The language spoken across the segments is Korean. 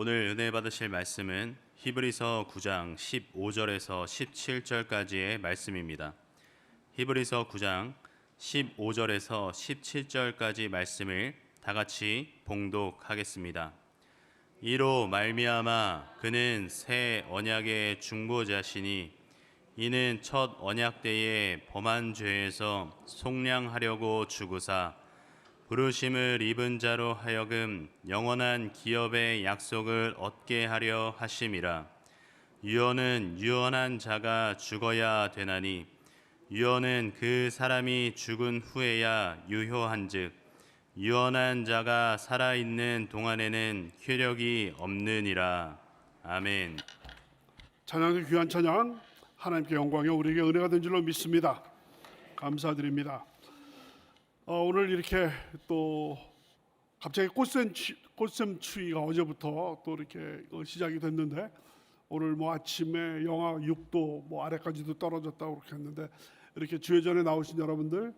오늘 은혜 받으실 말씀은 히브리서 9장 15절에서 17절까지의 말씀입니다. 히브리서 9장 15절에서 17절까지 말씀을 다 같이 봉독하겠습니다. 이로 말미암아 그는 새 언약의 중보자시니 이는 첫 언약 때에 범한 죄에서 속량하려고 죽으사 부르심을 입은 자로 하여금 영원한 기업의 약속을 얻게 하려 하심이라. 유언은 유언한 자가 죽어야 되나니 유언은 그 사람이 죽은 후에야 유효한즉 유언한 자가 살아있는 동안에는 효력이 없느니라. 아멘. 찬양의 귀한 찬양, 하나님께 영광이 우리에게 은혜가 된 줄로 믿습니다. 감사드립니다. 오늘 이렇게 또 갑자기 꽃샘 추위가 어제부터 또 이렇게 시작이 됐는데, 오늘 뭐 아침에 영하 6도 뭐 아래까지도 떨어졌다고 그렇게 했는데, 이렇게 주회전에 나오신 여러분들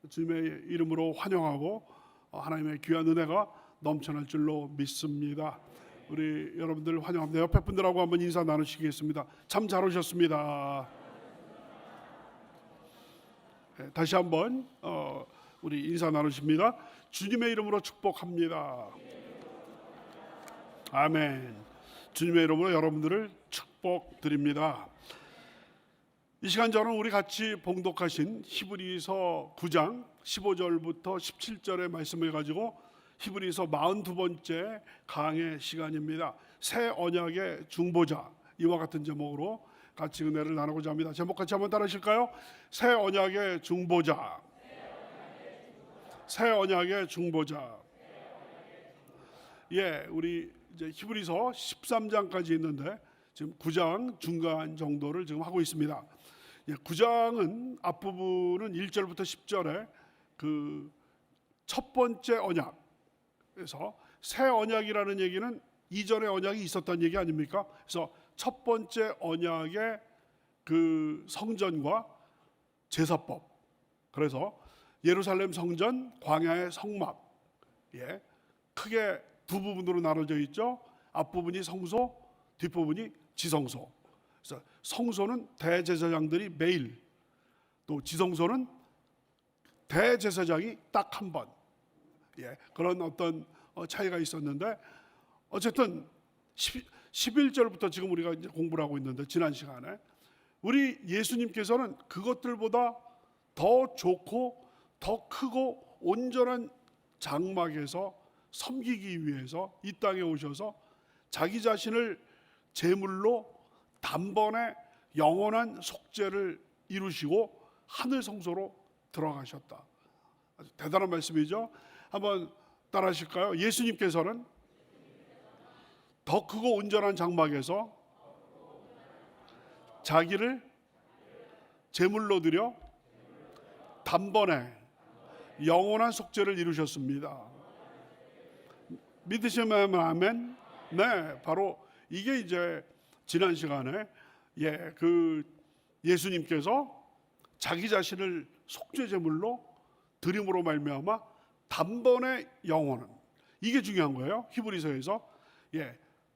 주님의 이름으로 환영하고 하나님의 귀한 은혜가 넘쳐날 줄로 믿습니다. 우리 여러분들 환영합니다. 옆에 분들하고 한번 인사 나누시겠습니다. 참 잘 오셨습니다. 네, 다시 한번 우리 인사 나누십니다. 주님의 이름으로 축복합니다. 아멘. 주님의 이름으로 여러분들을 축복드립니다. 이 시간 저는 우리 같이 봉독하신 히브리서 9장 15절부터 17절의 말씀을 가지고 히브리서 42번째 강의 시간입니다. 새 언약의 중보자, 이와 같은 제목으로 같이 은혜를 나누고자 합니다. 제목 같이 한번 따라하실까요? 새 언약의 중보자. 새 언약의 중보자. 예, 우리 이제 히브리서 13장까지 있는데 지금 9장 중간 정도를 지금 하고 있습니다. 예, 9장은 앞부분은 1절부터 10절에 그 첫 번째 언약에서 새 언약이라는 얘기는 이전의 언약이 있었다는 얘기 아닙니까? 그래서 첫 번째 언약의 그 성전과 제사법, 그래서 예루살렘 성전, 광야의 성막, 예, 크게 두 부분으로 나눠져 있죠. 앞부분이 성소, 뒷부분이 지성소. 그래서 성소는 대제사장들이 매일, 또 지성소는 대제사장이 딱 한 번, 예, 그런 어떤 차이가 있었는데, 어쨌든 11절부터 지금 우리가 이제 공부를 하고 있는데, 지난 시간에 우리 예수님께서는 그것들보다 더 좋고 더 크고 온전한 장막에서 섬기기 위해서 이 땅에 오셔서 자기 자신을 제물로 단번에 영원한 속죄를 이루시고 하늘 성소로 들어가셨다. 아주 대단한 말씀이죠. 한번 따라하실까요? 예수님께서는 더 크고 온전한 장막에서 자기를 제물로 드려 단번에 영원한 속죄를 이루셨습니다. 믿으시면 아멘. 네, 바로 이게 이제 지난 시간에 그 예수님께서 자기 자신을 속죄 제물로 드림으로 말미암아 단번에 영원한, 이게 중요한 거예요. 히브리서에서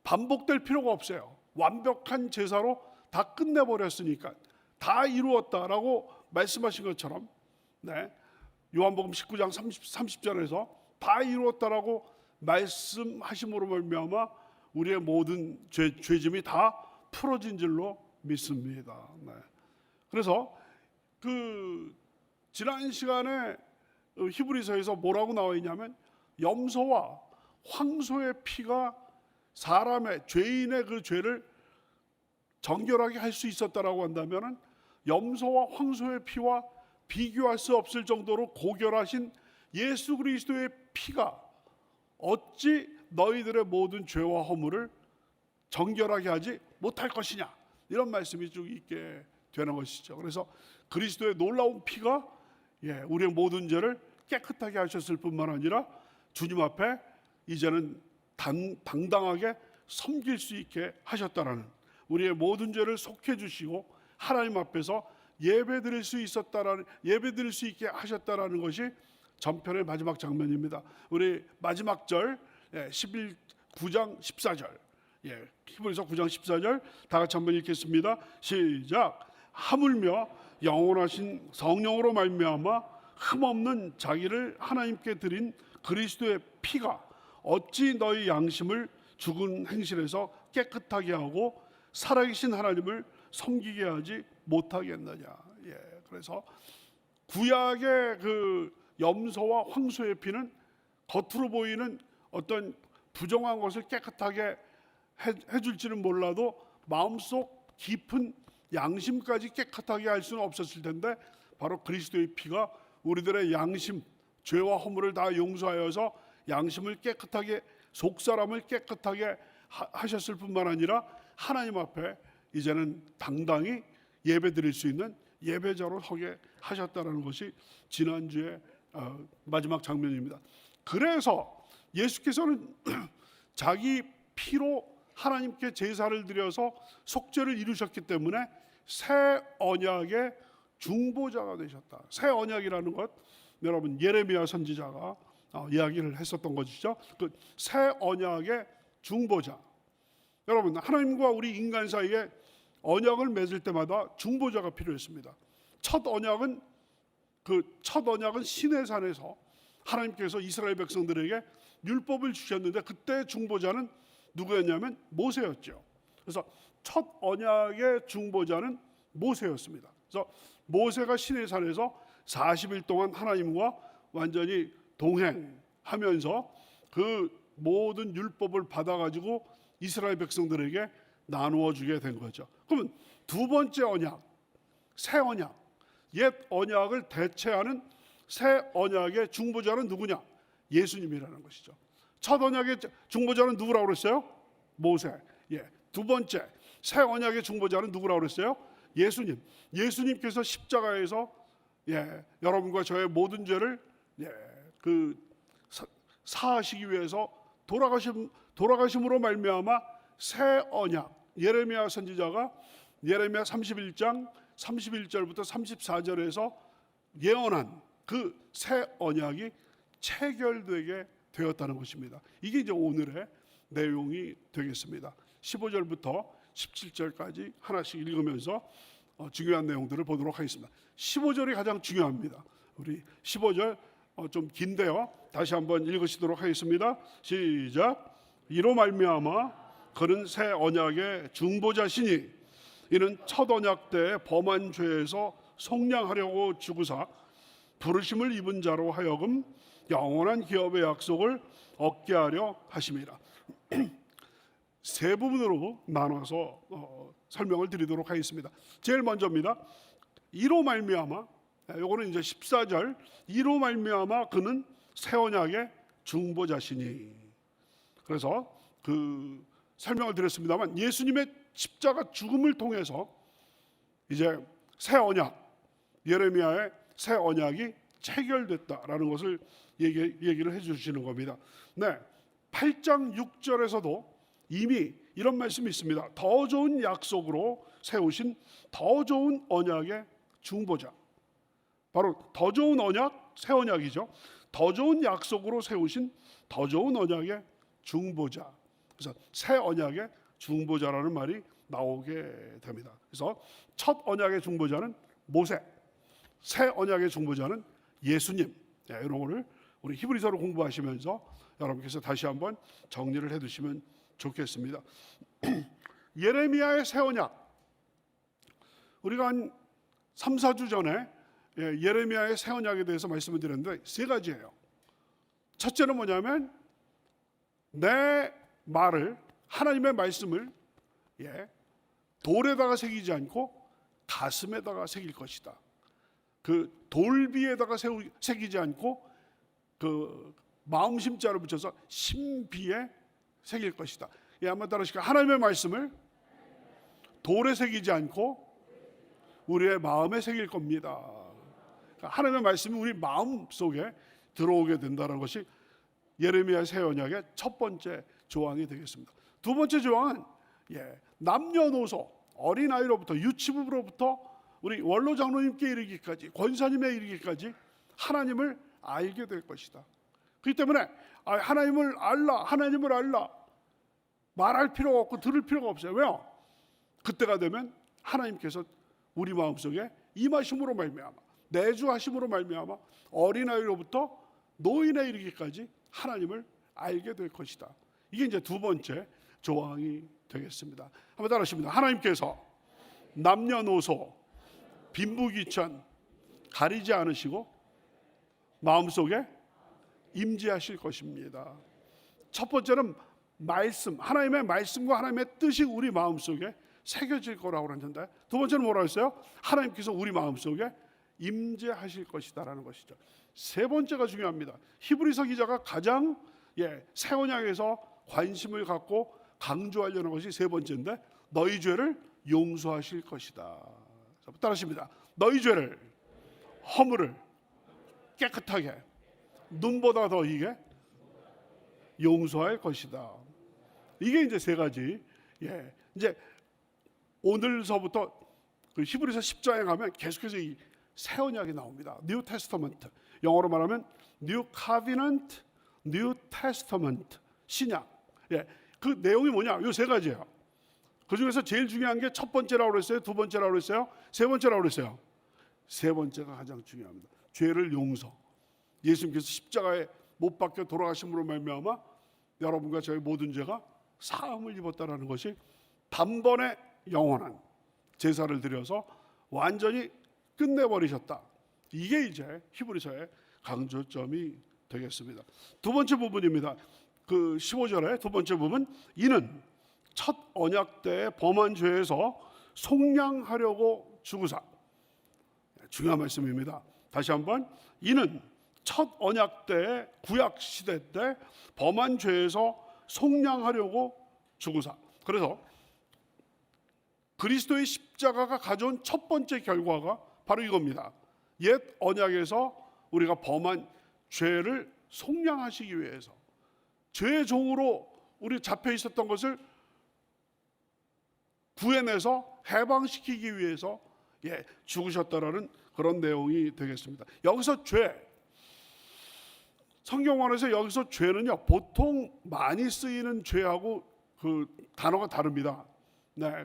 반복될 필요가 없어요. 완벽한 제사로 다 끝내버렸으니까, 다 이루었다라고 말씀하신 것처럼, 네, 요한복음 19장 30절에서 다 이루었다라고 말씀하심으로 말미암아 우리의 모든 죄짐이 다 풀어진 줄로 믿습니다. 네. 그래서 그 지난 시간에 히브리서에서 뭐라고 나와 있냐면, 염소와 황소의 피가 사람의, 죄인의 그 죄를 정결하게 할 수 있었다라고 한다면은, 염소와 황소의 피와 비교할 수 없을 정도로 고결하신 예수 그리스도의 피가 어찌 너희들의 모든 죄와 허물을 정결하게 하지 못할 것이냐, 이런 말씀이 쭉 있게 되는 것이죠. 그래서 그리스도의 놀라운 피가 우리의 모든 죄를 깨끗하게 하셨을 뿐만 아니라 주님 앞에 이제는 당당하게 섬길 수 있게 하셨다라는, 우리의 모든 죄를 속해 주시고 하나님 앞에서 예배드릴 수 있게 하셨다라는 것이 전편의 마지막 장면입니다. 우리 마지막 절 9장 14절, 히브리서 9장 14절 다 같이 한번 읽겠습니다. 시작. 하물며 영원하신 성령으로 말미암아 흠없는 자기를 하나님께 드린 그리스도의 피가 어찌 너희 양심을 죽은 행실에서 깨끗하게 하고 살아계신 하나님을 섬기게 하지 못하겠느냐. 그래서 구약의 그 염소와 황소의 피는 겉으로 보이는 어떤 부정한 것을 깨끗하게 해줄지는 몰라도 마음속 깊은 양심까지 깨끗하게 할 수는 없었을 텐데, 바로 그리스도의 피가 우리들의 양심, 죄와 허물을 다 용서하여서 양심을 깨끗하게, 속사람을 깨끗하게 하셨을 뿐만 아니라 하나님 앞에 이제는 당당히 예배드릴 수 있는 예배자로 서게 하셨다는 것이 지난주에 마지막 장면입니다. 그래서 예수께서는 자기 피로 하나님께 제사를 드려서 속죄를 이루셨기 때문에 새 언약의 중보자가 되셨다. 새 언약이라는 것, 여러분 예레미야 선지자가 이야기를 했었던 것이죠. 그 새 언약의 중보자. 여러분, 하나님과 우리 인간 사이에 언약을 맺을 때마다 중보자가 필요했습니다. 첫 언약은 시내산에서 하나님께서 이스라엘 백성들에게 율법을 주셨는데, 그때 중보자는 누구였냐면 모세였죠. 그래서 첫 언약의 중보자는 모세였습니다. 그래서 모세가 시내산에서 40일 동안 하나님과 완전히 동행하면서 그 모든 율법을 받아가지고 이스라엘 백성들에게 나누어 주게 된 거죠. 그러면 두 번째 언약, 새 언약, 옛 언약을 대체하는 새 언약의 중보자는 누구냐? 예수님이라는 것이죠. 첫 언약의 중보자는 누구라고 그랬어요? 모세. 두 번째 새 언약의 중보자는 누구라고 그랬어요? 예수님. 예수님께서 십자가에서 여러분과 저의 모든 죄를 사하시기 위해서 돌아가심으로 말미암아 새 언약, 예레미야 선지자가 예레미야 31장 31절부터 34절에서 예언한 그 새 언약이 체결되게 되었다는 것입니다. 이게 이제 오늘의 내용이 되겠습니다. 15절부터 17절까지 하나씩 읽으면서 중요한 내용들을 보도록 하겠습니다. 15절이 가장 중요합니다. 우리 15절 좀 긴데요. 다시 한번 읽으시도록 하겠습니다. 시작. 이로 말미암아 그는 새 언약의 중보자시니 이는 첫 언약 때 범한 죄에서 속량하려고 죽으사 부르심을 입은 자로 하여금 영원한 기업의 약속을 얻게 하려 하심이라. 세 부분으로 나눠서 설명을 드리도록 하겠습니다. 제일 먼저입니다. 이로 말미암아, 요거는 이제 14절, 이로 말미암아 그는 새 언약의 중보자시니. 그래서 그 설명을 드렸습니다만, 예수님의 십자가 죽음을 통해서 이제 새 언약, 예레미야의 새 언약이 체결됐다라는 것을 얘기를 해주시는 겁니다. 8장 6절에서도 이미 이런 말씀이 있습니다. 더 좋은 약속으로 세우신 더 좋은 언약의 중보자. 바로 더 좋은 언약, 새 언약이죠. 더 좋은 약속으로 세우신 더 좋은 언약의 중보자. 그래서 새 언약의 중보자라는 말이 나오게 됩니다. 그래서 첫 언약의 중보자는 모세, 새 언약의 중보자는 예수님. 이런 거를 우리 히브리서를 공부하시면서 여러분께서 다시 한번 정리를 해두시면 좋겠습니다. 예레미야의 새 언약, 우리가 한 3, 4주 전에 예레미야의 새 언약에 대해서 말씀을 드렸는데 세 가지예요. 첫째는 뭐냐면 내 말을, 하나님의 말씀을 돌에다가 새기지 않고 가슴에다가 새길 것이다. 그 돌비에다가 새기지 않고 그 마음 심자를 붙여서 심비에 새길 것이다. 한번 따라하실까요? 하나님의 말씀을 돌에 새기지 않고 우리의 마음에 새길 겁니다. 그러니까 하나님의 말씀이 우리 마음 속에 들어오게 된다는 것이 예레미야 새 언약의 첫 번째 조항이 되겠습니다. 두 번째 조항은 남녀노소, 어린아이로부터 유치부로부터 우리 원로 장로님께 이르기까지, 권사님에 이르기까지 하나님을 알게 될 것이다. 그렇기 때문에 하나님을 알라, 하나님을 알라. 말할 필요가 없고 들을 필요가 없어요. 왜요? 그때가 되면 하나님께서 우리 마음속에 임하심으로 말미암아, 내주하심으로 말미암아 어린아이로부터 노인에 이르기까지 하나님을 알게 될 것이다. 이게 이제 두 번째 조항이 되겠습니다. 한번 따라하십니다. 하나님께서 남녀노소 빈부귀천 가리지 않으시고 마음속에 임재하실 것입니다. 첫 번째는 말씀, 하나님의 말씀과 하나님의 뜻이 우리 마음속에 새겨질 거라고 그랬는데, 두 번째는 뭐라고 했어요? 하나님께서 우리 마음속에 임재하실 것이다라는 것이죠. 세 번째가 중요합니다. 히브리서 기자가 가장 새 언약에서 관심을 갖고 강조하려는 것이 세 번째인데, 너희 죄를 용서하실 것이다. 따라하십니다. 너희 죄를, 허물을 깨끗하게 눈보다 더 이게 용서할 것이다. 이게 이제 세 가지. 이제 오늘서부터 그 히브리서 10장에 가면 계속해서 이 새 언약이 나옵니다. New Testament. 영어로 말하면 New Covenant, New Testament. 신약. 그 내용이 뭐냐? 이 세 가지예요. 그 중에서 제일 중요한 게 첫 번째라고 그랬어요? 두 번째라고 그랬어요? 세 번째라고 그랬어요? 세 번째가 가장 중요합니다. 죄를 용서. 예수님께서 십자가에 못 박혀 돌아가심으로 말미암아 여러분과 저희 모든 죄가 사함을 입었다라는 것이 단번에 영원한 제사를 드려서 완전히 끝내버리셨다. 이게 이제 히브리서의 강조점이 되겠습니다. 두 번째 부분입니다. 그 15절의 두 번째 부분, 이는 첫 언약 때 범한 죄에서 속량하려고 주구사. 중요한 말씀입니다. 다시 한번, 이는 첫 언약 때, 구약 시대 때 범한 죄에서 속량하려고 주구사. 그래서 그리스도의 십자가가 가져온 첫 번째 결과가 바로 이겁니다. 옛 언약에서 우리가 범한 죄를 속량하시기 위해서, 죄의 종으로 우리 잡혀 있었던 것을 구해내서 해방시키기 위해서 죽으셨다라는 그런 내용이 되겠습니다. 여기서 죄, 성경원에서 여기서 죄는요, 보통 많이 쓰이는 죄하고 그 단어가 다릅니다.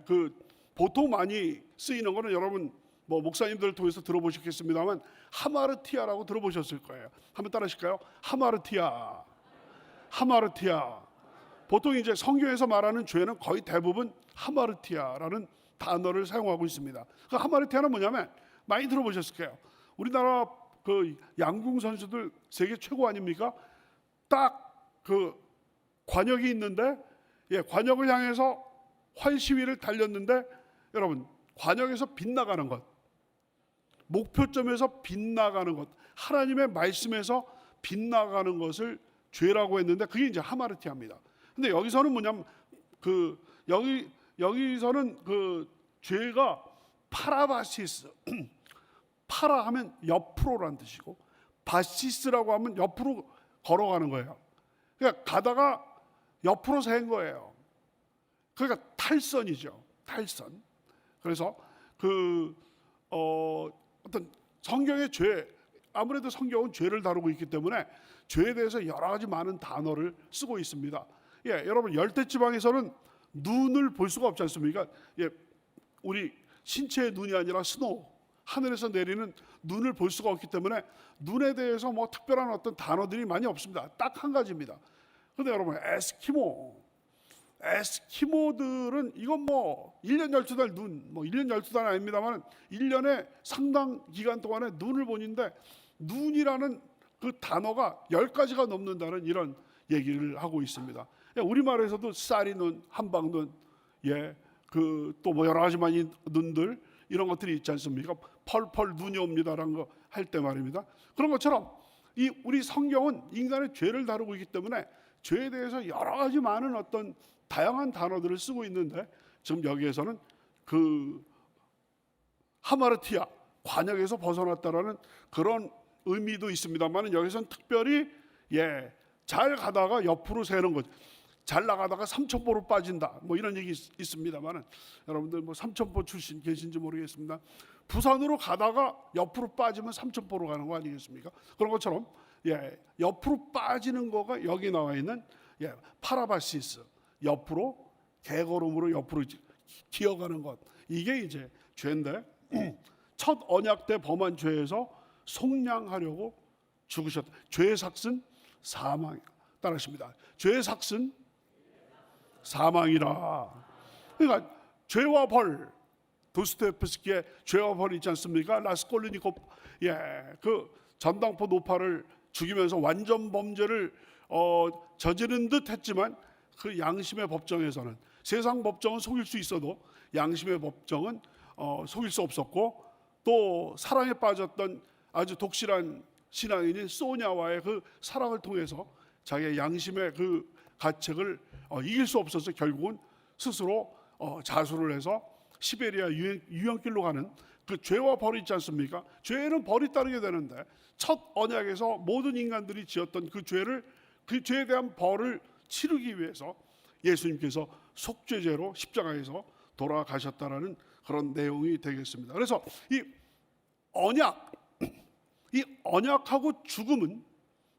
그 보통 많이 쓰이는 거는 여러분 뭐 목사님들 통해서 들어보셨겠습니다만 하마르티아라고 들어보셨을 거예요. 한번 따라하실까요? 하마르티아, 하마르티아. 보통 이제 성경에서 말하는 죄는 거의 대부분 하마르티아라는 단어를 사용하고 있습니다. 그 하마르티아는 뭐냐면 많이 들어보셨을 거예요. 우리나라 그 양궁 선수들 세계 최고 아닙니까? 딱 그 관역이 있는데, 관역을 향해서 활시위를 달렸는데, 여러분 관역에서 빗나가는 것, 목표점에서 빗나가는 것, 하나님의 말씀에서 빗나가는 것을 죄라고 했는데, 그게 이제 하마르티아입니다. 근데 여기서는 뭐냐면 그 여기서는 그 죄가 파라바시스, 파라 하면 옆으로라는 뜻이고 바시스라고 하면 옆으로 걸어가는 거예요. 그러니까 가다가 옆으로 샌 거예요. 그러니까 탈선이죠. 탈선. 그래서 어떤 성경의 죄, 아무래도 성경은 죄를 다루고 있기 때문에 죄에 대해서 여러 가지 많은 단어를 쓰고 있습니다. 여러분 열대지방에서는 눈을 볼 수가 없지 않습니까? 우리 신체의 눈이 아니라 스노우, 하늘에서 내리는 눈을 볼 수가 없기 때문에 눈에 대해서 뭐 특별한 어떤 단어들이 많이 없습니다. 딱 한 가지입니다. 그런데 여러분 에스키모들은 이건 뭐 1년 12달 눈, 뭐 1년 12달 아닙니다만 1년에 상당 기간 동안에 눈을 보는데, 눈이라는 그 단어가 10가지가 넘는다는 이런 얘기를 하고 있습니다. 우리말에서도 쌀이 눈, 한방눈, 그 또 뭐 여러 가지 많이 눈들, 이런 것들이 있지 않습니까? 펄펄 눈이 옵니다라는 거 할 때 말입니다. 그런 것처럼 이 우리 성경은 인간의 죄를 다루고 있기 때문에 죄에 대해서 여러 가지 많은 어떤 다양한 단어들을 쓰고 있는데, 지금 여기에서는 그 하마르티아, 관역에서 벗어났다라는 그런 의미도 있습니다만, 여기서는 특별히 잘 가다가 옆으로 새는 거죠. 잘 나가다가 삼천포로 빠진다, 뭐 이런 얘기 있습니다만, 여러분들 뭐 삼천포 출신 계신지 모르겠습니다. 부산으로 가다가 옆으로 빠지면 삼천포로 가는 거 아니겠습니까? 그런 것처럼 옆으로 빠지는 거가 여기 나와 있는 파라바시스, 옆으로 개걸음으로 옆으로 기어가는 것, 이게 이제 죄인데 첫 언약 때 범한 죄에서 속량하려고 죽으셨다. 죄의 삭은 사망. 따라하십니다. 죄의 삭은 사망이라. 그러니까 죄와 벌, 도스토옙스키의 죄와 벌이 있지 않습니까? 라스콜리니코, 그 전당포 노파를 죽이면서 완전 범죄를 저지른 듯 했지만 그 양심의 법정에서는, 세상 법정은 속일 수 있어도 양심의 법정은 속일 수 없었고, 또 사랑에 빠졌던 아주 독실한 신앙인인 소냐와의 그 사랑을 통해서 자기의 양심의 그 가책을 이길 수 없어서 결국은 스스로 자수를 해서 시베리아 유형길로 가는 그 죄와 벌이 있지 않습니까? 죄에는 벌이 따르게 되는데 첫 언약에서 모든 인간들이 지었던 그 죄를, 그 죄에 대한 벌을 치르기 위해서 예수님께서 속죄제로 십자가에서 돌아가셨다라는 그런 내용이 되겠습니다. 그래서 이 언약하고 죽음은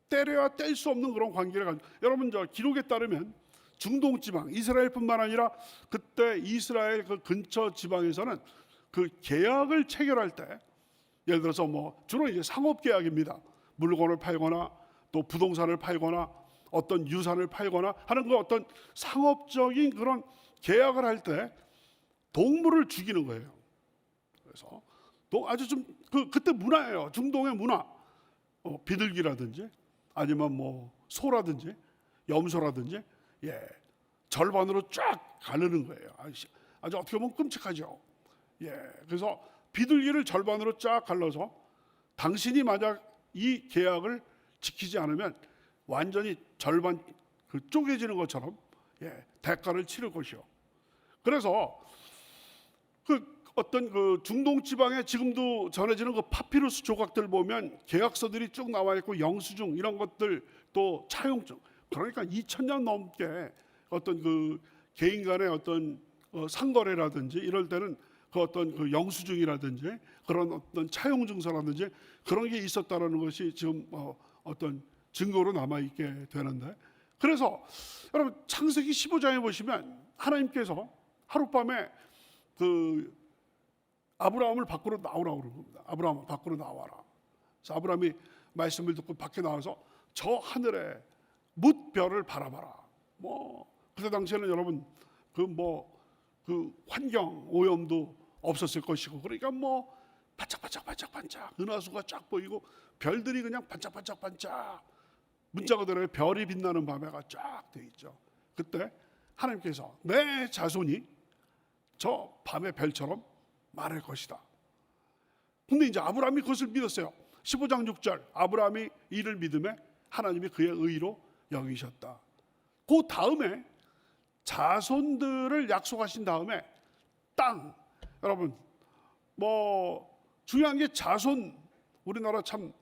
때려야 뗄 수 없는 그런 관계를 가지고, 여러분 저 기록에 따르면 중동 지방, 이스라엘뿐만 아니라 그때 이스라엘 그 근처 지방에서는 그 계약을 체결할 때, 예를 들어서 뭐 주로 이제 상업 계약입니다. 물건을 팔거나 또 부동산을 팔거나 어떤 유산을 팔거나 하는 그 어떤 상업적인 그런 계약을 할 때 동물을 죽이는 거예요. 그래서 또 아주 좀 그때 문화예요. 중동의 문화. 비둘기라든지 아니면 뭐 소라든지 염소라든지, 절반으로 쫙 가르는 거예요. 아주 어떻게 보면 끔찍하죠. 그래서 비둘기를 절반으로 쫙 갈라서 당신이 만약 이 계약을 지키지 않으면 완전히 절반 쪼개지는 것처럼 대가를 치를 것이요. 그래서 어떤 그 중동 지방에 지금도 전해지는 그 파피루스 조각들 보면 계약서들이 쭉 나와 있고 영수증 이런 것들, 또 차용증, 그러니까 2000년 넘게 어떤 그 개인 간의 어떤 상거래라든지 이럴 때는 그 어떤 그 영수증이라든지 그런 어떤 차용증서라든지 그런 게 있었다라는 것이 지금 어떤 증거로 남아 있게 되는데, 그래서 여러분 창세기 15장에 보시면 하나님께서 하룻밤에 그 아브라함을 밖으로 나오라고 그러는 겁니다. 아브라함 밖으로 나와라. 그래서 아브라함이 말씀을 듣고 밖에 나와서 저 하늘에 뭇별을 바라봐라. 뭐 그때 당시에는 여러분 그 환경 오염도 없었을 것이고, 그러니까 뭐 반짝반짝 은하수가 쫙 보이고 별들이 그냥 반짝반짝 문자 그대로 별이 빛나는 밤에가 쫙 돼 있죠. 그때 하나님께서 내 자손이 저 밤의 별처럼 많을 것이다. 근데 이제 아브라함이 그것을 믿었어요. 15장 6절, 아브라함이 이를 믿음에 하나님이 그의 의로 여기셨다. 그 다음에 자손들을 약속하신 다음에 땅, 여러분 뭐 중요한 게 자손, 우리나라 참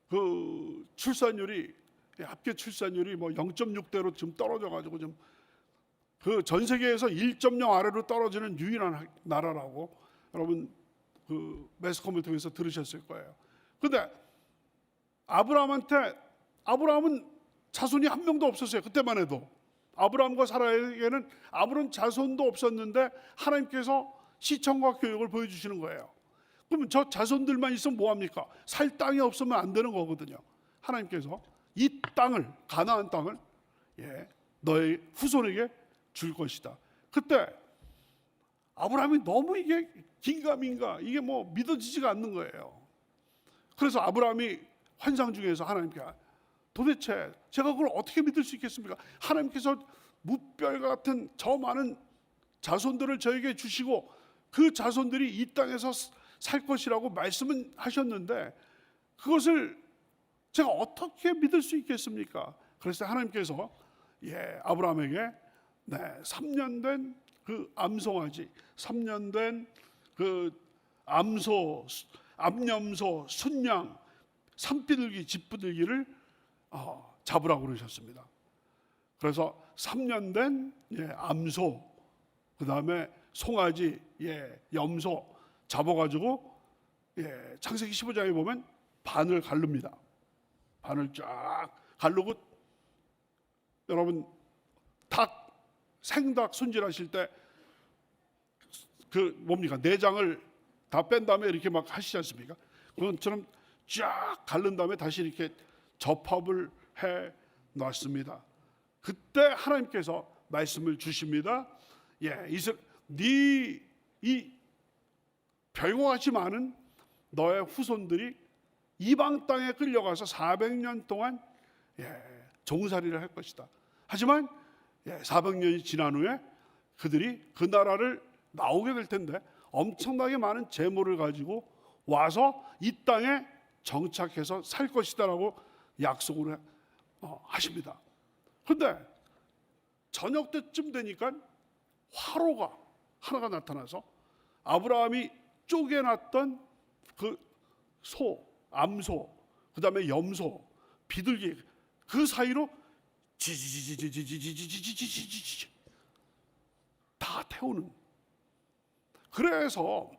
그 출산율이, 합계 출산율이 뭐 0.6대로 지금 떨어져 가지고 좀 그 전 세계에서 1.0 아래로 떨어지는 유일한 나라라고 여러분 그 매스컴을 통해서 들으셨을 거예요. 근데 아브라함은 자손이 한 명도 없었어요. 그때만 해도 아브라함과 사라에게는 아무런 자손도 없었는데 하나님께서 시청과 교육을 보여주시는 거예요. 그러면 저 자손들만 있으면 뭐합니까? 살 땅이 없으면 안 되는 거거든요. 하나님께서 이 땅을, 가나안 땅을 너의 후손에게 줄 것이다. 그때 아브라함이 너무 이게 긴가민가, 이게 뭐 믿어지지가 않는 거예요. 그래서 아브라함이 환상 중에서 하나님께 도대체 제가 그걸 어떻게 믿을 수 있겠습니까? 하나님께서 무별 같은 저 많은 자손들을 저에게 주시고 그 자손들이 이 땅에서 살 것이라고 말씀은 하셨는데 그것을 제가 어떻게 믿을 수 있겠습니까? 그래서 하나님께서 아브라함에게 3년 된 그 암송아지, 3년 된 그 암염소, 순양, 산비둘기, 집비둘기를 잡으라고 그러셨습니다. 그래서 3년 된 암소, 그 다음에 송아지, 염소 잡아가지고 창세기 15장에 보면 반을 가릅니다. 반을 쫙 가르고 여러분 닭 생닭 손질하실 때 그 뭡니까, 내장을 다 뺀 다음에 이렇게 막 하시지 않습니까? 그것처럼 쫙 갈른 다음에 다시 이렇게 접합을 해 놨습니다. 그때 하나님께서 말씀을 주십니다. 네 이 별과 같이 많은 너의 후손들이 이방 땅에 끌려가서 400년 동안 종살이를 할 것이다. 하지만 400년이 지난 후에 그들이 그 나라를 나오게 될 텐데 엄청나게 많은 재물을 가지고 와서 이 땅에 정착해서 살 것이다라고 약속을 하십니다. 그런데 저녁 때쯤 되니까 화로가 하나가 나타나서 아브라함이 쪼개놨던 그 암소, 그 다음에 염소, 비둘기 그 사이로 지지지지지지지지지지지지 다 태우는. 그래서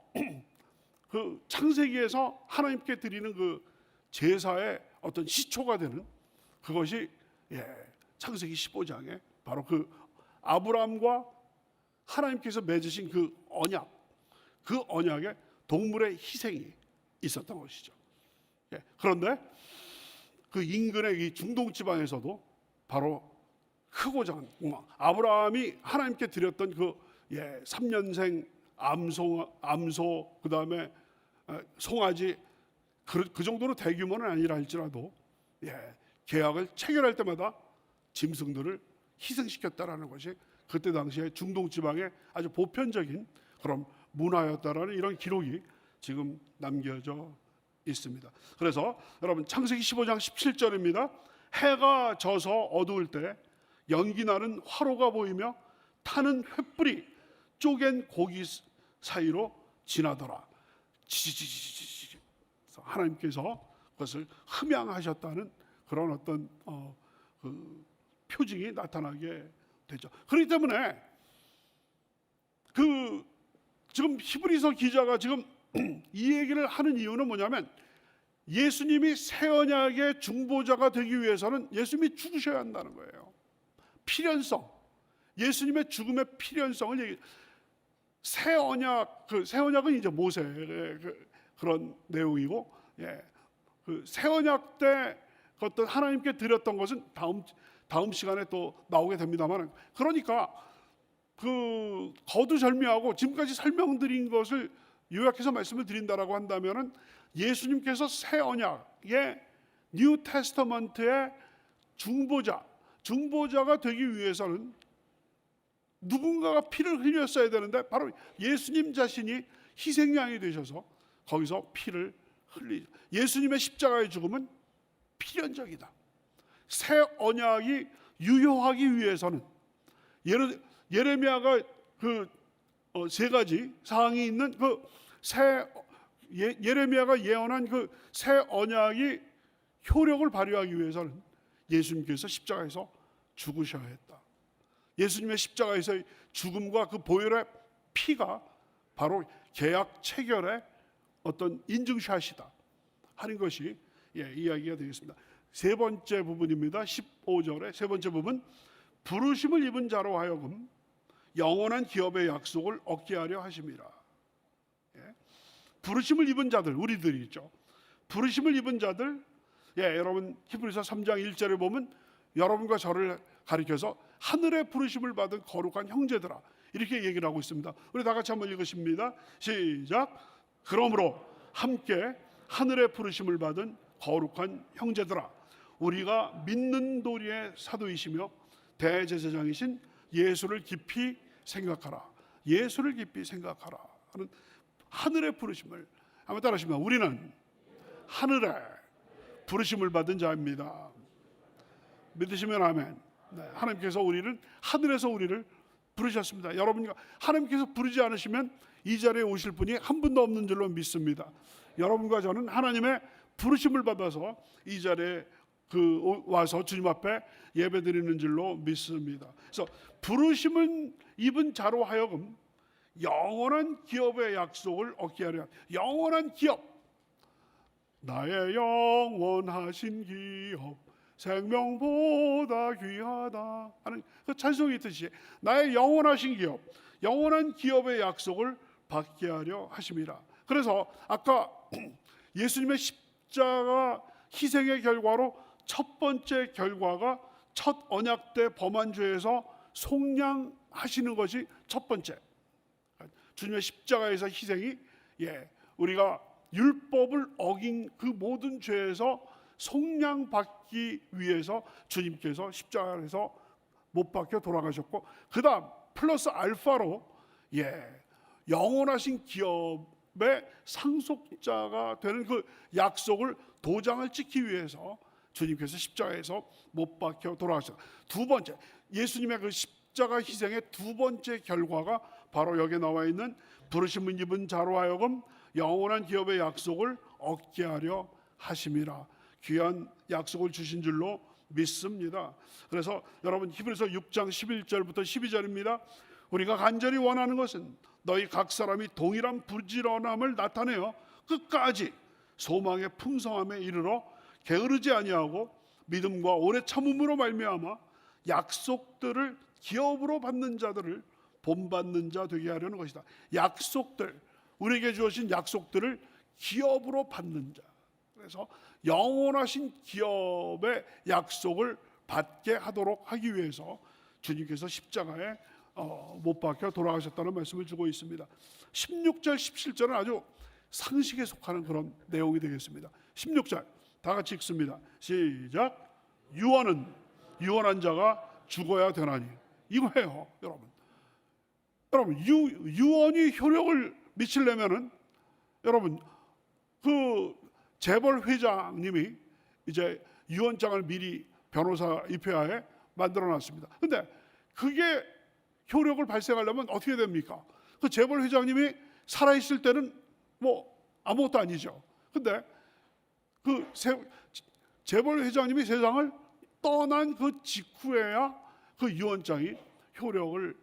그 창세기에서 하나님께 드리는 그 제사의 어떤 시초가 되는 그것이 창세기 15장에 바로 그 아브라함과 하나님께서 맺으신 그 언약, 그 언약에 동물의 희생이 있었던 것이죠. 그런데 그 인근의 이 중동 지방에서도 바로 크고 작은 아브라함이 하나님께 드렸던 그 3년생 암소, 그 다음에 송아지, 그 정도로 대규모는 아니라 할지라도 계약을 체결할 때마다 짐승들을 희생시켰다라는 것이 그때 당시에 중동 지방의 아주 보편적인 그런 문화였다라는 이런 기록이 지금 남겨져 있습니다. 그래서 여러분 창세기 15장 17절입니다. 해가 져서 어두울 때 연기 나는 화로가 보이며 타는 횃불이 쪼갠 고기 사이로 지나더라. 지지지지지. 하나님께서 그것을 흠양하셨다는 그런 어떤 그 표징이 나타나게 되죠. 그렇기 때문에 그 지금 히브리서 기자가 지금 이 얘기를 하는 이유는 뭐냐면 예수님이 새 언약의 중보자가 되기 위해서는 예수님이 죽으셔야 한다는 거예요. 필연성, 예수님의 죽음의 필연성을 얘기. 새 언약은 이제 모세의 그런 내용이고, 그 새 언약 때 어떤 하나님께 드렸던 것은 다음 시간에 또 나오게 됩니다만, 그러니까 그 거두절미하고 지금까지 설명드린 것을 요약해서 말씀을 드린다라고 한다면은 예수님께서 새 언약의 뉴 테스터먼트의 중보자가 되기 위해서는 누군가가 피를 흘렸어야 되는데 바로 예수님 자신이 희생양이 되셔서 거기서 피를 흘리죠. 예수님의 십자가의 죽음은 필연적이다. 새 언약이 유효하기 위해서는 예레미야가 그 세 가지 사항이 있는 그 예레미야가 예언한 그 새 언약이 효력을 발휘하기 위해서는 예수님께서 십자가에서 죽으셔야 했다. 예수님의 십자가에서의 죽음과 그 보혈의 피가 바로 계약 체결의 어떤 인증샷이다 하는 것이 이야기가 되겠습니다. 세 번째 부분입니다. 15절의 세 번째 부분, 부르심을 입은 자로 하여금 영원한 기업의 약속을 얻게 하려 하심이라. 부르심을 입은 자들, 우리들이 있죠. 부르심을 입은 자들, 여러분 히브리서 3장 1절에 보면 여러분과 저를 가리켜서 하늘의 부르심을 받은 거룩한 형제들아, 이렇게 얘기를 하고 있습니다. 우리 다 같이 한번 읽으십니다. 시작. 그러므로 함께 하늘의 부르심을 받은 거룩한 형제들아, 우리가 믿는 도리의 사도이시며 대제사장이신 예수를 깊이 생각하라. 예수를 깊이 생각하라 하는 하늘의 부르심을 한번 따라하십니다. 우리는 하늘의 부르심을 받은 자입니다. 믿으시면 아멘. 하나님께서 하늘에서 우리를 부르셨습니다. 여러분과 하나님께서 부르지 않으시면 이 자리에 오실 분이 한 분도 없는 줄로 믿습니다. 여러분과 저는 하나님의 부르심을 받아서 이 자리에 와서 주님 앞에 예배드리는 줄로 믿습니다. 그래서 부르심을 입은 자로 하여금 영원한 기업의 약속을 얻게 하려. 영원한 기업, 나의 영원하신 기업, 생명보다 귀하다 하는 그 찬송이 있듯이 나의 영원하신 기업, 영원한 기업의 약속을 받게 하려 하심이라. 그래서 아까 예수님의 십자가 희생의 결과로 첫 번째 결과가 첫 언약 때 범한 죄에서 속량하시는 것이 첫 번째. 주님의 십자가에서 희생이 우리가 율법을 어긴 그 모든 죄에서 속량받기 위해서 주님께서 십자가에서 못 박혀 돌아가셨고, 그 다음 플러스 알파로 영원하신 기업의 상속자가 되는 그 약속을 도장을 찍기 위해서 주님께서 십자가에서 못 박혀 돌아가셨다. 두 번째, 예수님의 그 십자가 희생의 두 번째 결과가 바로 여기에 나와 있는 부르심을 입은 자로 하여금 영원한 기업의 약속을 얻게 하려 하심이라. 귀한 약속을 주신 줄로 믿습니다. 그래서 여러분 히브리서 6장 11절부터 12절입니다. 우리가 간절히 원하는 것은 너희 각 사람이 동일한 부지런함을 나타내어 끝까지 소망의 풍성함에 이르러 게으르지 아니하고 믿음과 오래 참음으로 말미암아 약속들을 기업으로 받는 자들을 본받는 자 되게 하려는 것이다. 약속들, 우리에게 주어진 약속들을 기업으로 받는 자. 그래서 영원하신 기업의 약속을 받게 하도록 하기 위해서 주님께서 십자가에 못 박혀 돌아가셨다는 말씀을 주고 있습니다. 16절, 17절은 아주 상식에 속하는 그런 내용이 되겠습니다. 16절 다 같이 읽습니다. 시작. 유언은 유언한 자가 죽어야 되나니. 이거예요, 여러분. 유언이 효력을 미치려면은 여러분 그 재벌 회장님이 이제 유언장을 미리 변호사 입회하에 만들어놨습니다. 근데 그게 효력을 발생하려면 어떻게 됩니까? 그 재벌 회장님이 살아있을 때는 뭐 아무것도 아니죠. 근데 그 재벌 회장님이 세상을 떠난 그 직후에야 그 유언장이 효력을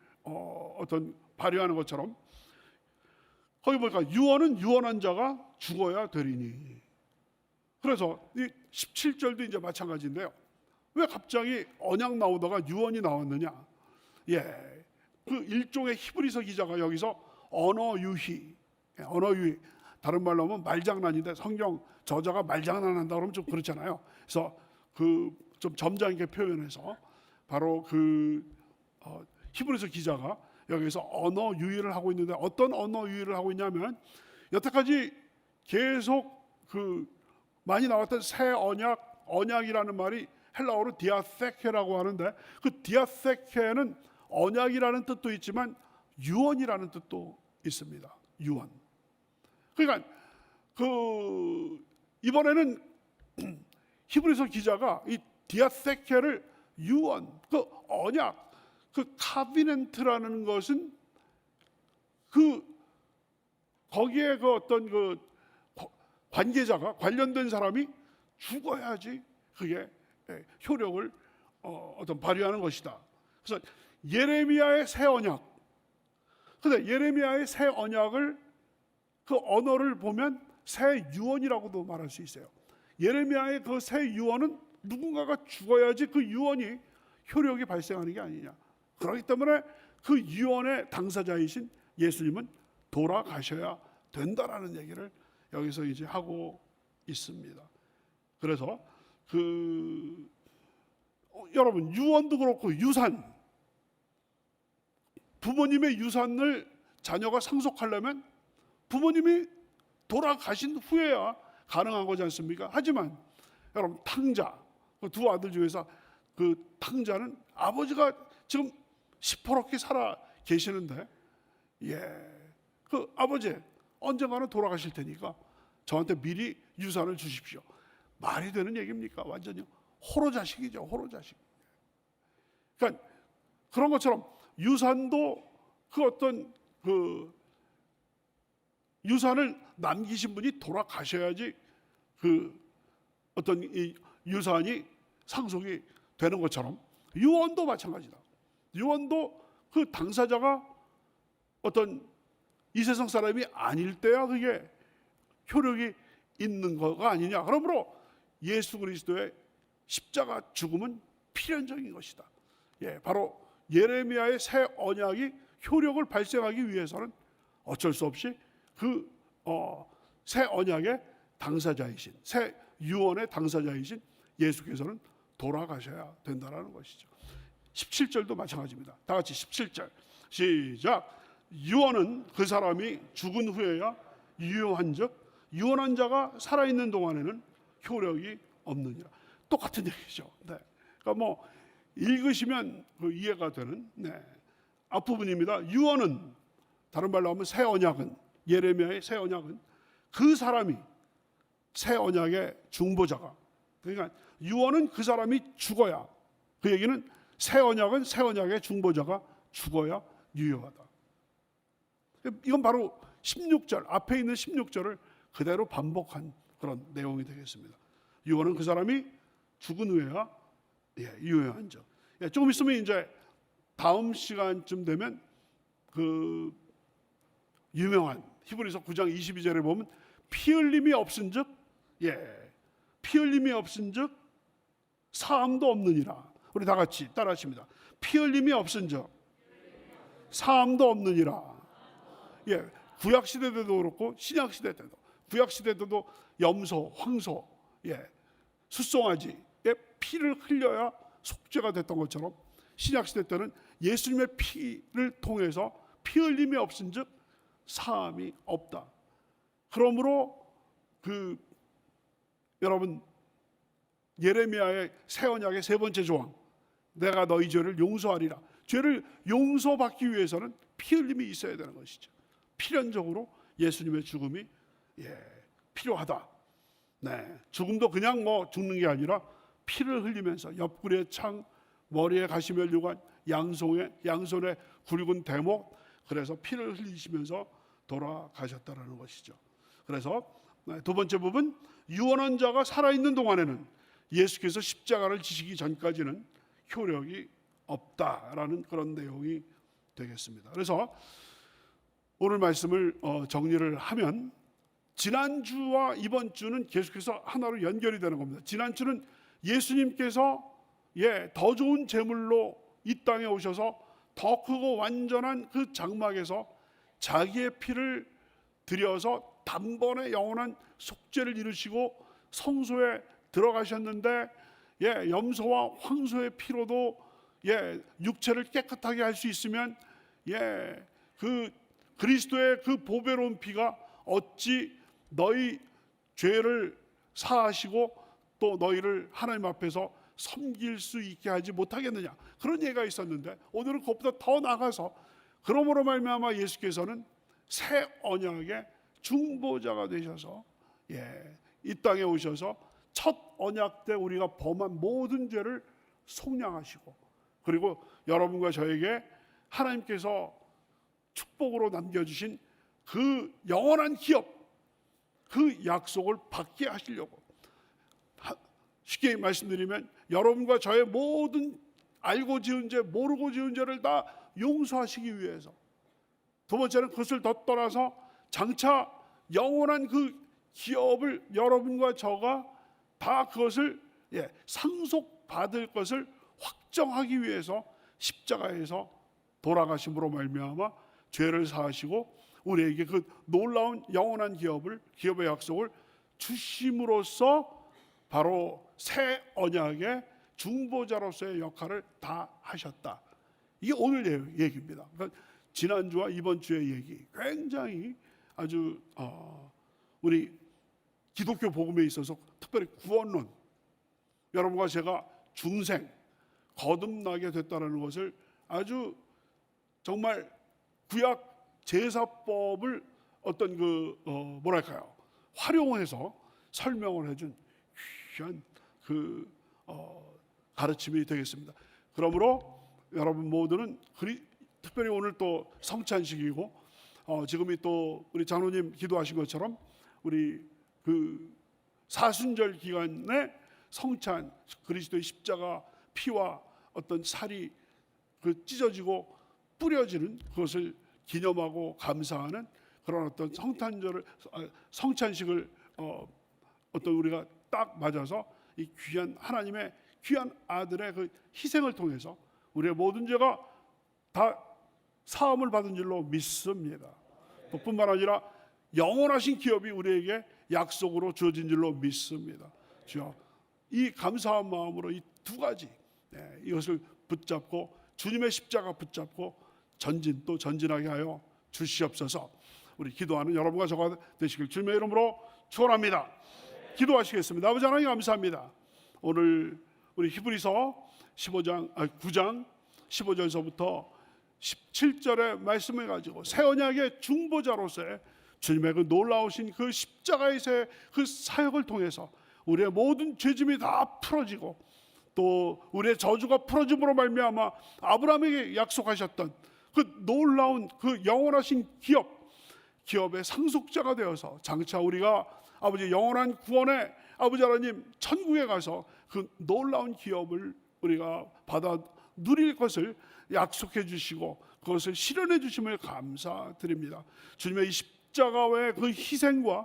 발휘하는 것처럼 거기 보니까 유언은 유언한 자가 죽어야 되리니. 그래서 이 17절도 이제 마찬가지인데요. 왜 갑자기 언약 나오다가 유언이 나왔느냐? 그 일종의 히브리서 기자가 여기서 언어 유희, 다른 말로 하면 말장난인데 성경 저자가 말장난한다 그러면 좀 그렇잖아요. 그래서 그 좀 점잖게 표현해서 바로 그 히브리서 기자가 여기서 언어 유희를 하고 있는데 어떤 언어 유희를 하고 있냐면 여태까지 계속 그 많이 나왔던 새 언약이라는 말이 헬라어로 디아세케라고 하는데 그 디아세케는 언약이라는 뜻도 있지만 유언이라는 뜻도 있습니다. 유언. 그러니까 그 이번에는 히브리서 기자가 이 디아세케를 유언, 그 언약, 그 카비넨트라는 것은 그 거기에 그 어떤 그 관계자가 관련된 사람이 죽어야지 그게 효력을 발휘하는 것이다. 그래서 예레미야의 새 언약. 근데 예레미야의 새 언약을 그 언어를 보면 새 유언이라고도 말할 수 있어요. 예레미야의 그 새 유언은 누군가가 죽어야지 그 유언이 효력이 발생하는 게 아니냐. 그렇기 때문에 그 유언의 당사자이신 예수님은 돌아가셔야 된다라는 얘기를 여기서 이제 하고 있습니다. 그래서 여러분 유언도 그렇고 유산, 부모님의 유산을 자녀가 상속하려면 부모님이 돌아가신 후에야 가능한 거지 않습니까? 하지만 여러분 탕자, 두 아들 중에서 그 탕자는 아버지가 지금 시퍼렇게 살아 계시는데 그 아버지 언젠가는 돌아가실 테니까 저한테 미리 유산을 주십시오. 말이 되는 얘기입니까? 완전히 호로자식이죠. 호로자식. 그러니까 그런 것처럼 유산도 그 어떤 그 유산을 남기신 분이 돌아가셔야지 그 어떤 이 유산이 상속이 되는 것처럼 유언도 마찬가지다. 유언도 그 당사자가 어떤 이 세상 사람이 아닐 때야 그게 효력이 있는 거가 아니냐. 그러므로 예수 그리스도의 십자가 죽음은 필연적인 것이다. 바로 예레미야의 새 언약이 효력을 발생하기 위해서는 어쩔 수 없이 그 새 언약의 당사자이신, 새 유언의 당사자이신 예수께서는 돌아가셔야 된다는 것이죠. 17절도 마찬가지입니다. 다 같이 17절 시작. 유언은 그 사람이 죽은 후에야 유효한즉 유언한 자가 살아있는 동안에는 효력이 없느니라. 똑같은 얘기죠. 그러니까 뭐 읽으시면 그 이해가 되는 앞부분입니다. 유언은, 다른 말로 하면 새 언약은, 예레미야의 새 언약은 그 사람이, 새 언약의 중보자가, 그러니까 유언은 그 사람이 죽어야, 그 얘기는 새 언약은 새 언약의 중보자가 죽어야 유효하다. 이건 바로 16절 앞에 있는 16절을 그대로 반복한 그런 내용이 되겠습니다. 유언은 그 사람이 죽은 후에야 유효한 점. 조금 있으면 이제 다음 시간쯤 되면 그 유명한 히브리서 9장 22절에 보면 피 흘림이 없은즉 피 흘림이 없은즉 사함도 없느니라. 우리 다 같이 따라하십니다. 피 흘림이 없은즉 사함도 없느니라. 구약 시대 때도 그렇고 신약 시대 때도, 구약 시대 때도 염소, 황소, 숫송아지의 피를 흘려야 속죄가 됐던 것처럼 신약 시대 때는 예수님의 피를 통해서 피 흘림이 없은즉 사함이 없다. 그러므로 여러분 예레미야의 새 언약의 세 번째 조항, 내가 너희 죄를 용서하리라. 죄를 용서받기 위해서는 피 흘림이 있어야 되는 것이죠. 필연적으로 예수님의 죽음이 필요하다. 죽음도 그냥 뭐 죽는 게 아니라 피를 흘리면서 옆구리에 창, 머리에 가시면류관, 양손에 굵은 대목, 그래서 피를 흘리시면서 돌아가셨다라는 것이죠. 그래서 두 번째 부분, 유언한 자가 살아있는 동안에는 예수께서 십자가를 지시기 전까지는 효력이 없다라는 그런 내용이 되겠습니다. 그래서 오늘 말씀을 정리를 하면 지난주와 이번 주는 계속해서 하나로 연결이 되는 겁니다. 지난주는 예수님께서 더 좋은 제물로 이 땅에 오셔서 더 크고 완전한 그 장막에서 자기의 피를 들여서 단번에 영원한 속죄를 이루시고 성소에 들어가셨는데 염소와 황소의 피로도 육체를 깨끗하게 할 수 있으면 그 그리스도의 그 보배로운 피가 어찌 너희 죄를 사하시고 또 너희를 하나님 앞에서 섬길 수 있게 하지 못하겠느냐, 그런 얘기가 있었는데 오늘은 그것보다 더 나가서 그러므로 말미암아 예수께서는 새 언약의 중보자가 되셔서 이 땅에 오셔서 첫 언약 때 우리가 범한 모든 죄를 속량하시고, 그리고 여러분과 저에게 하나님께서 축복으로 남겨주신 그 영원한 기업, 그 약속을 받게 하시려고, 쉽게 말씀드리면 여러분과 저의 모든 알고 지은 죄, 모르고 지은 죄를 다 용서하시기 위해서, 두 번째는 그것을 더 떠나서 장차 영원한 그 기업을 여러분과 저가 다 그것을 상속받을 것을 확정하기 위해서 십자가에서 돌아가심으로 말미암아 죄를 사하시고 우리에게 그 놀라운 영원한 기업의 약속을 주심으로써 바로 새 언약의 중보자로서의 역할을 다 하셨다. 이게 오늘 얘기입니다. 그러니까 지난주와 이번 주의 얘기 굉장히 아주 우리 기독교 복음에 있어서 특별히 구원론, 여러분과 제가 중생 거듭나게 됐다는 것을 아주 정말 구약 제사법을 어떤 활용해서 설명을 해준 귀한 가르침이 되겠습니다. 그러므로 여러분 모두는 특별히 오늘 또 성찬식이고 지금이 또 우리 장로님 기도하신 것처럼 우리 그 사순절 기간에 성찬, 그리스도의 십자가 피와 어떤 살이 찢어지고 뿌려지는 그것을 기념하고 감사하는 그런 어떤 성찬식을 어떤 우리가 딱 맞아서 이 귀한 하나님의 귀한 아들의 그 희생을 통해서 우리의 모든 죄가 다 사함을 받은 줄로 믿습니다. 또 뿐만 아니라 영원하신 기업이 우리에게 약속으로 주어진 줄로 믿습니다. 주여, 이 감사한 마음으로 이 두 가지 이것을 붙잡고 주님의 십자가 붙잡고 전진 또 전진하게 하여 주시옵소서. 우리 기도하는 여러분과 저가 되시길 주님의 이름으로 축원합니다. 기도하시겠습니다. 아버지 하나님 감사합니다. 오늘 우리 히브리서 9장 15절서부터 17절의 말씀을 가지고 새 언약의 중보자로서의 주님의 그 놀라우신 그 십자가에서의 그 사역을 통해서 우리의 모든 죄짐이 다 풀어지고 또 우리의 저주가 풀어짐으로 말미암아 아브라함에게 약속하셨던 그 놀라운 그 영원하신 기업의 상속자가 되어서 장차 우리가 아버지 영원한 구원의 아버지 하나님 천국에 가서 그 놀라운 기업을 우리가 받아 누릴 것을 약속해 주시고 그것을 실현해 주심을 감사드립니다. 주님의 이 십자가의 그 희생과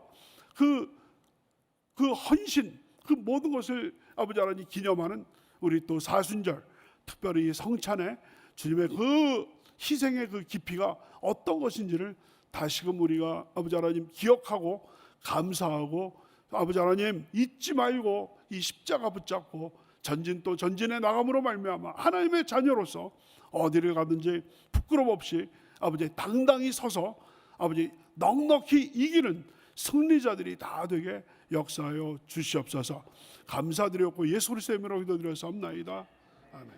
그 헌신 그 모든 것을 아버지 하나님 기념하는 우리 또 사순절 특별히 성찬에 주님의 그 희생의 그 깊이가 어떤 것인지를 다시금 우리가 아버지 하나님 기억하고 감사하고 아버지 하나님 잊지 말고 이 십자가 붙잡고 전진 또 전진에 나감으로 말미암아 하나님의 자녀로서 어디를 가든지 부끄럼 없이 아버지 당당히 서서 아버지 넉넉히 이기는 승리자들이 다 되게 역사하여 주시옵소서. 감사드렸고 예수 그리스도의 이름으로 기도드렸사옵나이다. 아멘.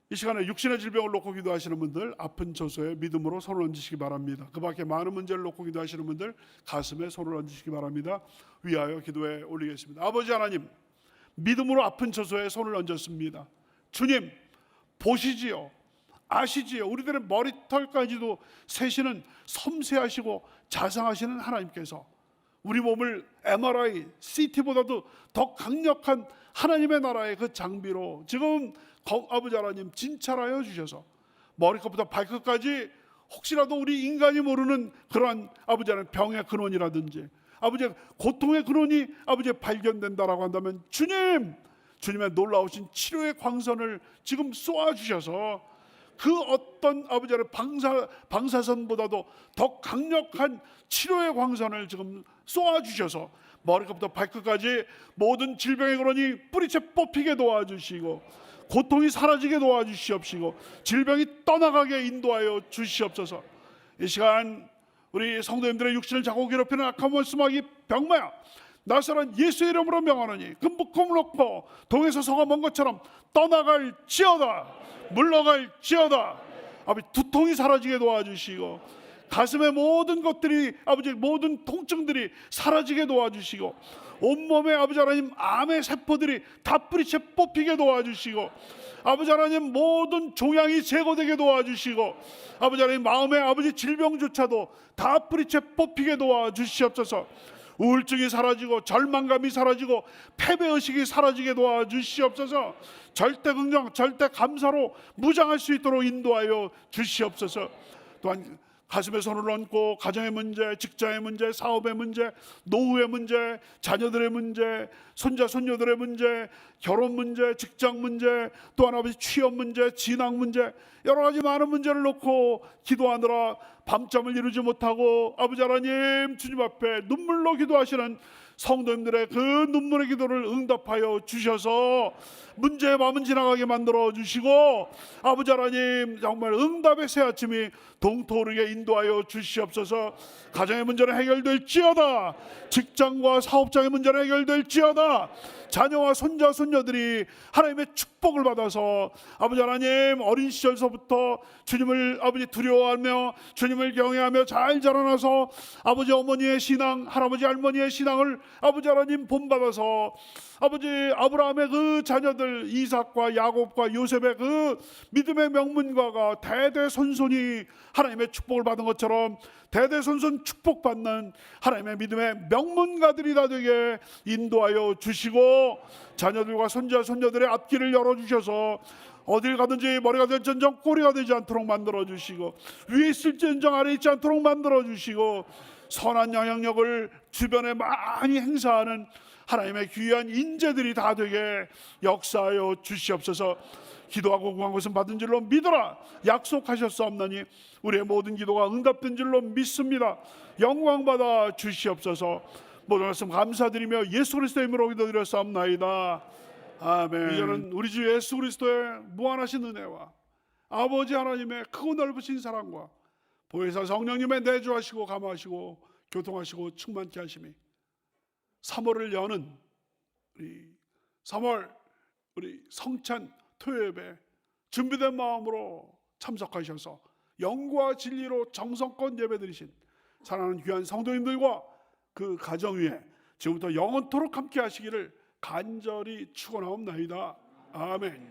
이 시간에 육신의 질병을 놓고 기도하시는 분들 아픈 처소에 믿음으로 손을 얹으시기 바랍니다. 그 밖에 많은 문제를 놓고 기도하시는 분들 가슴에 손을 얹으시기 바랍니다. 위하여 기도에 올리겠습니다. 아버지 하나님, 믿음으로 아픈 처소에 손을 얹었습니다. 주님 보시지요, 아시지요. 우리들의 머리털까지도 세시는 섬세하시고 자상하시는 하나님께서 우리 몸을 MRI, CT보다도 더 강력한 하나님의 나라의 그 장비로 지금 아버지 하나님 진찰하여 주셔서 머리끝부터 발끝까지 혹시라도 우리 인간이 모르는 그러한 아버지 하나님 병의 근원이라든지 아버지의 고통의 근원이 아버지 발견된다라고 한다면 주님의 놀라우신 치료의 광선을 지금 쏘아 주셔서 그 어떤 아버지 하나님 방사선보다도 더 강력한 치료의 광선을 지금 쏘아 주셔서 머리끝부터 발끝까지 모든 질병의 근원이 뿌리채 뽑히게 도와주시고 고통이 사라지게 도와주시옵시고 질병이 떠나가게 인도하여 주시옵소서. 이 시간 우리 성도님들의 육신을 자고 괴롭히는 악한 원수마귀 병마야 나사렛 예수의 이름으로 명하노니 그 묶음을 놓고 동에서 서가 먼 것처럼 떠나갈지어다, 물러갈지어다. 아버지 두통이 사라지게 도와주시고 가슴의 모든 것들이 아버지 모든 통증들이 사라지게 도와주시고 온몸에 아버지 하나님 암의 세포들이 다 뿌리채 뽑히게 도와주시고 아버지 하나님 모든 종양이 제거되게 도와주시고 아버지 하나님 마음의 아버지 질병조차도 다 뿌리채 뽑히게 도와주시옵소서. 우울증이 사라지고 절망감이 사라지고 패배의식이 사라지게 도와주시옵소서. 절대 긍정 절대 감사로 무장할 수 있도록 인도하여 주시옵소서. 또한 가슴에 손을 얹고 가정의 문제, 직장의 문제, 사업의 문제, 노후의 문제, 자녀들의 문제, 손자 손녀들의 문제, 결혼 문제, 직장 문제, 또한 아버지 취업 문제, 진학 문제, 여러 가지 많은 문제를 놓고 기도하느라 밤잠을 이루지 못하고 아버지 하나님 주님 앞에 눈물로 기도하시는 성도님들의 그 눈물의 기도를 응답하여 주셔서 문제의 밤은 지나가게 만들어 주시고 아버지 하나님 정말 응답의 새 아침이 동토르게 인도하여 주시옵소서. 가정의 문제는 해결될지어다, 직장과 사업장의 문제는 해결될지어다, 자녀와 손자 손녀들이 하나님의 축복을 받아서 아버지 하나님 어린 시절서부터 주님을 아버지 두려워하며 주님을 경외하며 잘 자라나서 아버지 어머니의 신앙, 할아버지 할머니의 신앙을 아버지 하나님 본받아서 아버지 아브라함의 그 자녀들 이삭과 야곱과 요셉의 그 믿음의 명문가가 대대손손이 하나님의 축복을 받은 것처럼 대대손손 축복받는 하나님의 믿음의 명문가들이 다 되게 인도하여 주시고 자녀들과 손자 손녀들의 앞길을 열어주셔서 어딜 가든지 머리가 될전정 꼬리가 되지 않도록 만들어 주시고, 위에 있을전정 아래 있지 않도록 만들어 주시고, 선한 영향력을 주변에 많이 행사하는 하나님의 귀한 인재들이 다 되게 역사하여 주시옵소서. 기도하고 구한 것은 받은 줄로 믿어라 약속하셨사옵나니 우리의 모든 기도가 응답된 줄로 믿습니다. 영광 받아 주시옵소서. 모든 말씀 감사드리며 예수 그리스도의 이름으로 기도드렸사옵나이다. 아멘. 이제는 우리 주 예수 그리스도의 무한하신 은혜와 아버지 하나님의 크고 넓으신 사랑과 보혜사 성령님의 내주하시고 감화하시고 교통하시고 충만케 하심이 3월을 여는 우리 3월 우리 성찬 토요예배 준비된 마음으로 참석하셔서 영과 진리로 정성껏 예배드리신 사랑하는 귀한 성도님들과 그 가정 위에 지금부터 영원토록 함께 하시기를 간절히 축원하옵나이다. 아멘.